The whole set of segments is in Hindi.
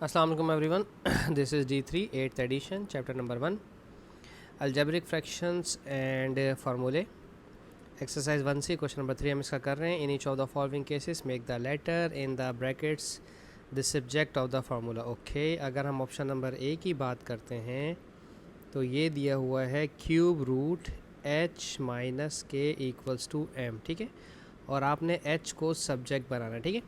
Assalamu alaikum everyone. This is D3 8th edition, chapter number 1, algebraic fractions and formulae. Exercise 1 से question number 3 हम इसका कर रहे हैं. In each of the following cases make the letter in the brackets the subject of the formula. Okay, अगर हम ऑप्शन नंबर ए की बात करते हैं तो ये दिया हुआ है क्यूब रूट h माइनस के इक्वल्स टू m. ठीक है, और आपने h को सब्जेक्ट बनाना. ठीक है,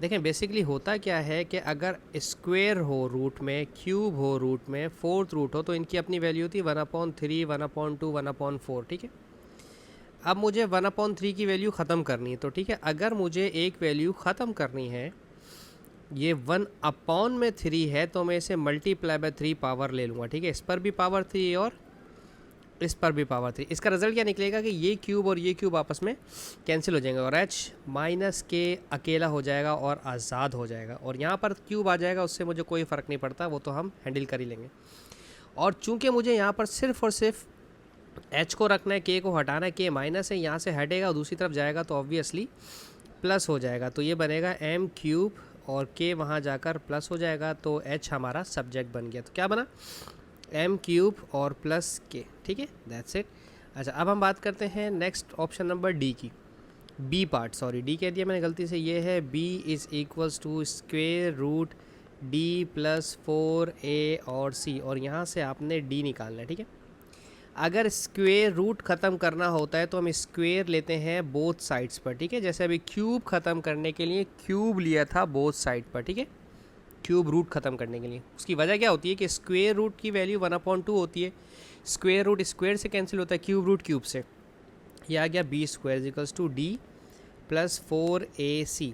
देखें बेसिकली होता क्या है कि अगर स्क्वायर हो रूट में, क्यूब हो रूट में, फोर्थ रूट हो, तो इनकी अपनी वैल्यू होती है 1/3, 1/2, 1/4. ठीक है, अब मुझे 1/3 की वैल्यू ख़त्म करनी है. तो ठीक है, अगर मुझे एक वैल्यू ख़त्म करनी है, ये 1/3 है, तो मैं इसे मल्टीप्लाई बाय 3 पावर ले लूँगा. ठीक है, इस पर भी पावर 3 और इस पर भी पावर 3. इसका रिजल्ट क्या निकलेगा कि ये क्यूब और ये क्यूब आपस में कैंसिल हो जाएंगे और h माइनस के अकेला हो जाएगा और आज़ाद हो जाएगा, और यहाँ पर क्यूब आ जाएगा, उससे मुझे कोई फ़र्क नहीं पड़ता, वो तो हम हैंडल कर ही लेंगे. और चूंकि मुझे यहाँ पर सिर्फ और सिर्फ h को रखना है, k को हटाना है, k माइनस है, यहाँ से हटेगा और दूसरी तरफ जाएगा तो ऑब्वियसली प्लस हो जाएगा. तो ये बनेगा m क्यूब और k वहाँ जाकर प्लस हो जाएगा, तो h हमारा सब्जेक्ट बन गया. तो क्या बना, m क्यूब और प्लस k. ठीक है, दैट्स इट. अच्छा, अब हम बात करते हैं नेक्स्ट ऑप्शन नंबर डी की. बी पार्ट, सॉरी डी कह दिया मैंने गलती से, ये है b is equals to square root d plus 4a और c, और यहाँ से आपने d निकालना है. ठीक है, अगर स्क्वेयर रूट ख़त्म करना होता है तो हम स्क्वेयर लेते हैं बोथ साइड्स पर. ठीक है, जैसे अभी क्यूब ख़त्म करने के लिए क्यूब लिया था बोथ साइड पर. ठीक है, क्यूब रूट ख़त्म करने के लिए, उसकी वजह क्या होती है कि स्क्वेयर रूट की वैल्यू 1/2 होती है. स्क्वेयर रूट स्क्वेयर से कैंसिल होता है, क्यूब रूट क्यूब से. ये आ गया B square equals to D plus 4ac.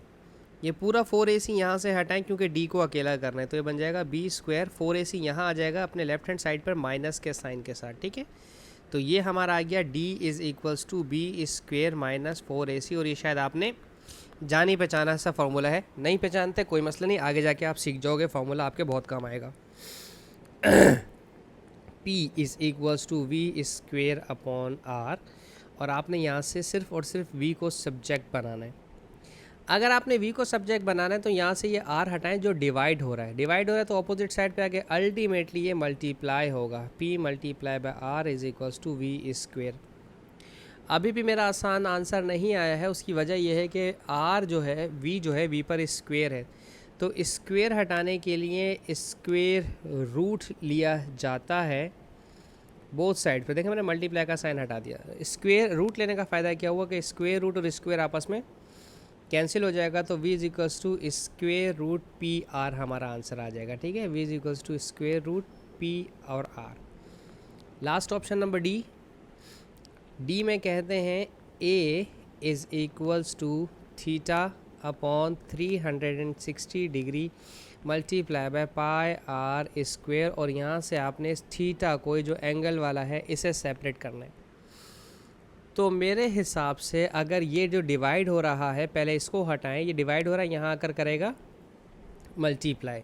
ये पूरा 4ac यहाँ से हटाएं क्योंकि d को अकेला करना है, तो ये बन जाएगा बी स्क्वायर 4ac यहाँ आ जाएगा अपने लेफ्ट हैंड साइड पर माइनस के साइन के साथ. ठीक है, तो ये हमारा आ गया d is equals to B square minus 4ac. और ये शायद आपने जानी पहचाना सा फार्मूला है, नहीं पहचानते कोई मसला नहीं, आगे जाके आप सीख जाओगे, फार्मूला आपके बहुत काम आएगा. p is equals to V square upon R, और आपने यहाँ से सिर्फ और सिर्फ v को सब्जेक्ट बनाना है. अगर आपने v को सब्जेक्ट बनाना है तो यहाँ से ये r हटाएं जो डिवाइड हो रहा है. डिवाइड हो रहा है तो अपोजिट साइड पे आके अल्टीमेटली ये मल्टीप्लाई होगा. p multiply by r is equals to V square. अभी भी मेरा आसान आंसर नहीं आया है, उसकी वजह यह है कि r जो है, v जो है, v पर स्क्वेयर है, तो स्क्वेयर हटाने के लिए स्क्वेयर रूट लिया जाता है बोथ साइड पर. देखें मैंने मल्टीप्लाई का साइन हटा दिया. स्क्वेयर रूट लेने का फ़ायदा क्या हुआ कि स्क्वेयर रूट और स्क्वेयर आपस में कैंसिल हो जाएगा, तो v is equals to square root P R हमारा आंसर आ जाएगा. ठीक है, v is equals to square root P और r. Last option number D. D में कहते हैं a is equals to theta upon 360 degree multiply by pi R square, और यहाँ से आपने इस थीटा को, जो एंगल वाला है, इसे सेपरेट करना है. तो मेरे हिसाब से अगर ये जो डिवाइड हो रहा है, पहले इसको हटाएं, ये डिवाइड हो रहा है, यहाँ आकर करेगा मल्टीप्लाई,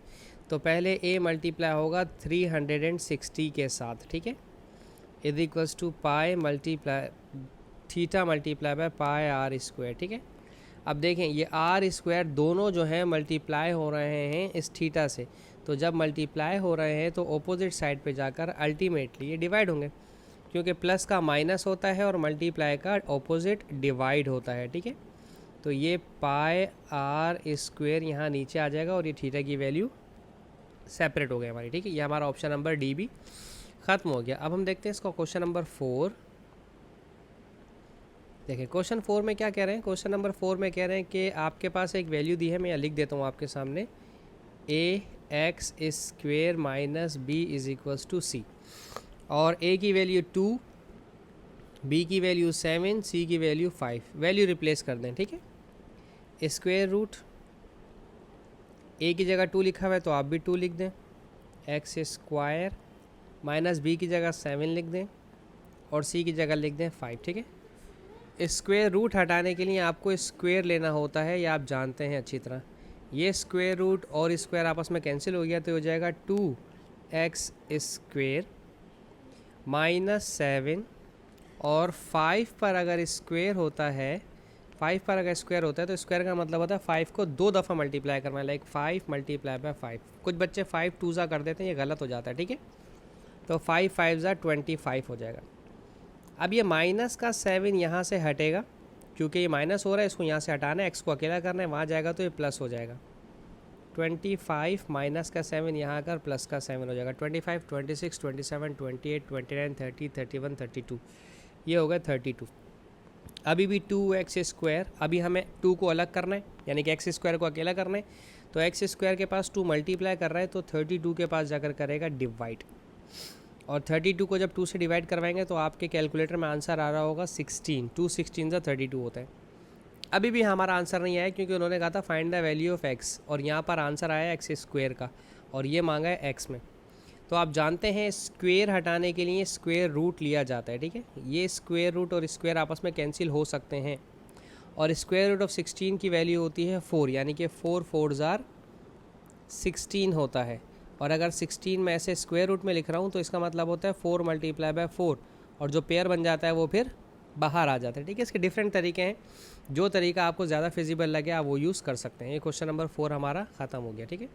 तो पहले a मल्टीप्लाई होगा 360 के साथ. ठीक है, is equals to pi multiply theta multiply by pi R square. ठीक है, अब देखें ये आर स्क्वायर दोनों जो हैं मल्टीप्लाई हो रहे हैं इस थीटा से, तो जब मल्टीप्लाई हो रहे हैं तो ऑपोजिट साइड पे जाकर अल्टीमेटली ये डिवाइड होंगे, क्योंकि प्लस का माइनस होता है और मल्टीप्लाई का ऑपोजिट डिवाइड होता है. ठीक है, तो ये पाई आर स्क्वायर यहाँ नीचे आ जाएगा और ये थीटा की वैल्यू सेपरेट हो गई हमारी. ठीक है, ये हमारा ऑप्शन नंबर डी भी ख़त्म हो गया. अब हम देखते हैं इसका क्वेश्चन नंबर 4. देखिए क्वेश्चन 4 में क्या कह रहे हैं. क्वेश्चन नंबर 4 में कह रहे हैं कि आपके पास एक वैल्यू दी है, मैं यहाँ लिख देता हूँ आपके सामने, a x square minus B is equals to C, और a की वैल्यू 2, b की वैल्यू 7, c की वैल्यू 5. वैल्यू रिप्लेस कर दें. ठीक है, स्क्वेयर रूट a की जगह 2 लिखा हुआ है तो आप भी 2 लिख दें, x स्क्वायर माइनस b की जगह 7 लिख दें और c की जगह लिख दें 5. ठीक है, स्क्वेयर रूट हटाने के लिए आपको स्क्वेयर लेना होता है, ये आप जानते हैं अच्छी तरह. ये स्क्वेयर रूट और स्क्वायर आपस में कैंसिल हो गया, तो हो जाएगा 2x स्क्वेयर माइनस 7, और 5 पर अगर स्क्वेयर होता है, 5 पर अगर स्क्वायर होता है तो स्क्वायर का मतलब होता है 5 को 2 दफ़ा मल्टीप्लाई करना है, लाइक 5 मल्टीप्लाई बाय 5। कुछ बच्चे 5 2 कर देते हैं, ये गलत हो जाता है, ठीक है। तो 5 5 25 हो जाएगा। अब ये माइनस का 7 यहाँ से हटेगा, क्योंकि ये माइनस हो रहा है, इसको यहाँ से हटाना है, एक्स को अकेला करना है, वहाँ जाएगा तो ये प्लस हो जाएगा। 25 माइनस का 7 यहाँ आकर प्लस का 7 हो जाएगा। 25 26 27 28 29 30 31 32, ये हो गया 32। अभी भी 2x स्क्वायर, अभी हमें 2 को अलग करना है, यानी कि एक्स स्क्वायर को अकेला करना है। तो एक्स स्क्वायर के पास 2 मल्टीप्लाई कर रहा है, तो 32 के पास जाकर करेगा डिवाइड, और 32 को जब 2 से डिवाइड करवाएंगे तो आपके कैलकुलेटर में आंसर आ रहा होगा 16। 2 16 32 होता है। अभी भी हमारा आंसर नहीं आया, क्योंकि उन्होंने कहा था find the value of x, और यहाँ पर आंसर आया एक्स स्क्वायर का, और ये मांगा है एक्स में। तो आप जानते हैं स्क्वायर हटाने के लिए स्क्वायर रूट लिया जाता है, ठीक है। ये स्क्वायर रूट और स्क्वायर आपस में कैंसिल हो सकते हैं, और स्क्वायर रूट ऑफ 16 की वैल्यू होती है 4, यानी कि 4 4 16 होता है। और अगर 16 में ऐसे स्क्वायर रूट में लिख रहा हूँ तो इसका मतलब होता है 4 मल्टीप्लाई बाय 4, और जो पेयर बन जाता है वो फिर बाहर आ जाता है, ठीक है। इसके डिफरेंट तरीके हैं, जो तरीका आपको ज़्यादा फिजिबल लगे आप वो यूज़ कर सकते हैं। ये क्वेश्चन नंबर 4 हमारा ख़त्म हो गया, ठीक है।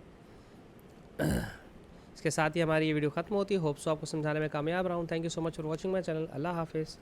इसके साथ ही हमारी ये वीडियो ख़त्म होती है। होप्स आपको समझाने में कामयाब रहा हूँ। Thank you so much for watching my channel. अल्लाह हाफिज़।